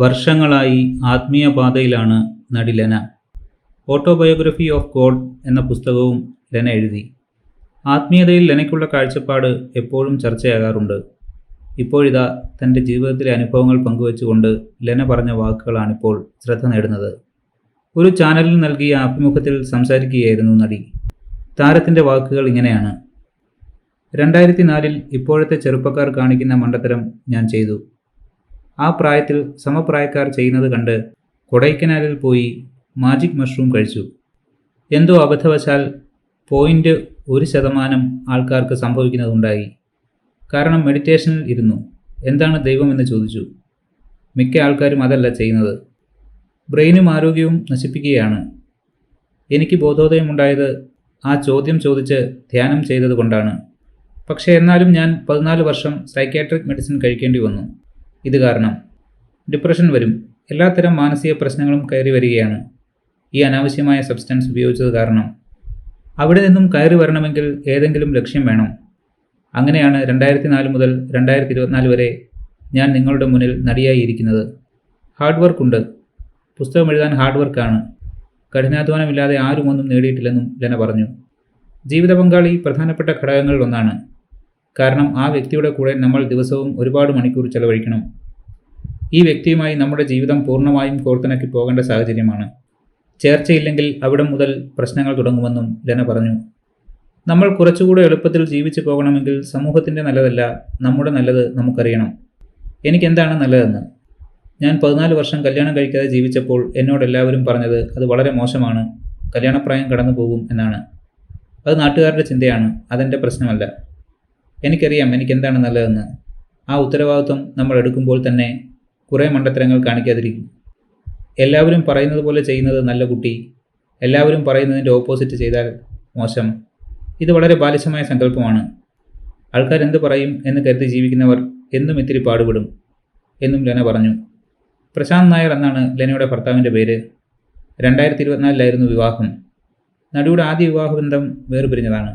വർഷങ്ങളായി ആത്മീയ പാതയിലാണ് നടി ലെന. ഓട്ടോബയോഗ്രഫി ഓഫ് ഗോഡ് എന്ന പുസ്തകവും ലെന എഴുതി. ആത്മീയതയിൽ ലെനയ്ക്കുള്ള കാഴ്ചപ്പാട് എപ്പോഴും ചർച്ചയാകാറുണ്ട്. ഇപ്പോഴിതാ തൻ്റെ ജീവിതത്തിലെ അനുഭവങ്ങൾ പങ്കുവച്ചുകൊണ്ട് ലെന പറഞ്ഞ വാക്കുകളാണിപ്പോൾ ശ്രദ്ധ നേടുന്നത്. ഒരു ചാനലിൽ നൽകിയ അഭിമുഖത്തിൽ സംസാരിക്കുകയായിരുന്നു നടി. താരത്തിൻ്റെ വാക്കുകൾ ഇങ്ങനെയാണ്: 2004 ഇപ്പോഴത്തെ ചെറുപ്പക്കാർ കാണിക്കുന്ന മണ്ടത്തരം ഞാൻ ചെയ്തു. ആ പ്രായത്തിൽ സമപ്രായക്കാർ ചെയ്യുന്നത് കണ്ട് കൊടൈക്കനാലിൽ പോയി മാജിക് മഷ്റൂം കഴിച്ചു. എന്തോ അബദ്ധവശാൽ 0.1% ആൾക്കാർക്ക് സംഭവിക്കുന്നതുണ്ടായി. കാരണം മെഡിറ്റേഷനിൽ ഇരുന്നു. എന്താണ് ദൈവമെന്ന് ചോദിച്ചു. മിക്ക ആൾക്കാരും അതല്ല ചെയ്യുന്നത്. ബ്രെയിനും ആരോഗ്യവും നശിപ്പിക്കുകയാണ്. എനിക്ക് ബോധോദയമുണ്ടായത് ആ ചോദ്യം ചോദിച്ച് ധ്യാനം ചെയ്തത് കൊണ്ടാണ്. പക്ഷേ എന്നാലും ഞാൻ 14 വർഷം സൈക്യാട്രിക് മെഡിസിൻ കഴിക്കേണ്ടി വന്നു. ഇത് കാരണം ഡിപ്രഷൻ വരും. എല്ലാത്തരം മാനസിക പ്രശ്നങ്ങളും കയറി വരികയാണ്. ഈ അനാവശ്യമായ സബ്സ്റ്റൻസ് ഉപയോഗിച്ചത് കാരണം. അവിടെ നിന്നും കയറി വരണമെങ്കിൽ ഏതെങ്കിലും ലക്ഷ്യം വേണം. അങ്ങനെയാണ് 2004 മുതൽ 2024 വരെ ഞാൻ നിങ്ങളുടെ മുന്നിൽ നടിയായി ഇരിക്കുന്നത്. ഹാർഡ് വർക്കുണ്ട്. പുസ്തകം എഴുതാൻ ഹാർഡ് വർക്കാണ്. കഠിനാധ്വാനമില്ലാതെ ആരും ഒന്നും നേടിയിട്ടില്ലെന്നും ലെന പറഞ്ഞു. ജീവിത പങ്കാളി പ്രധാനപ്പെട്ട ഘടകങ്ങളിൽ ഒന്നാണ്. കാരണം ആ വ്യക്തിയുടെ കൂടെ നമ്മൾ ദിവസവും ഒരുപാട് മണിക്കൂർ ചെലവഴിക്കണം. ഈ വ്യക്തിയുമായി നമ്മുടെ ജീവിതം പൂർണ്ണമായും കോർത്തിണക്കി പോകേണ്ട സാഹചര്യമാണ്. ചേർച്ചയില്ലെങ്കിൽ അവിടം മുതൽ പ്രശ്നങ്ങൾ തുടങ്ങുമെന്നും ലെന പറഞ്ഞു. നമ്മൾ കുറച്ചുകൂടെ എളുപ്പത്തിൽ ജീവിച്ചു പോകണമെങ്കിൽ സമൂഹത്തിൻ്റെ നല്ലതല്ല, നമ്മുടെ നല്ലത് നമുക്കറിയണം. എനിക്കെന്താണ് നല്ലതെന്ന്. ഞാൻ 14 വർഷം കല്യാണം കഴിക്കാതെ ജീവിച്ചപ്പോൾ എന്നോടെല്ലാവരും പറഞ്ഞത് അത് വളരെ മോശമാണ്, കല്യാണപ്രായം കടന്നു പോകും എന്നാണ്. അത് നാട്ടുകാരുടെ ചിന്തയാണ്, അതെൻ്റെ പ്രശ്നമല്ല. എനിക്കറിയാം എനിക്കെന്താണ് നല്ലതെന്ന്. ആ ഉത്തരവാദിത്വം നമ്മൾ എടുക്കുമ്പോൾ തന്നെ കുറേ മണ്ടത്തരങ്ങൾ കാണിക്കാതിരിക്കും. എല്ലാവരും പറയുന്നത് പോലെ ചെയ്യുന്നത് നല്ല കുട്ടി, എല്ലാവരും പറയുന്നതിൻ്റെ ഓപ്പോസിറ്റ് ചെയ്താൽ മോശം. ഇത് വളരെ ബാലിശമായ സങ്കല്പമാണ്. ആൾക്കാരെന്ത് പറയും എന്ന് കരുതി ജീവിക്കുന്നവർ എന്നും ഇത്തിരി പാടുപെടും എന്നും ലെന പറഞ്ഞു. പ്രശാന്ത് നായർ എന്നാണ് ലെനയുടെ ഭർത്താവിൻ്റെ പേര്. 2024 വിവാഹം. നടിയുടെ ആദ്യ വിവാഹബന്ധം വേർപിരിഞ്ഞതാണ്.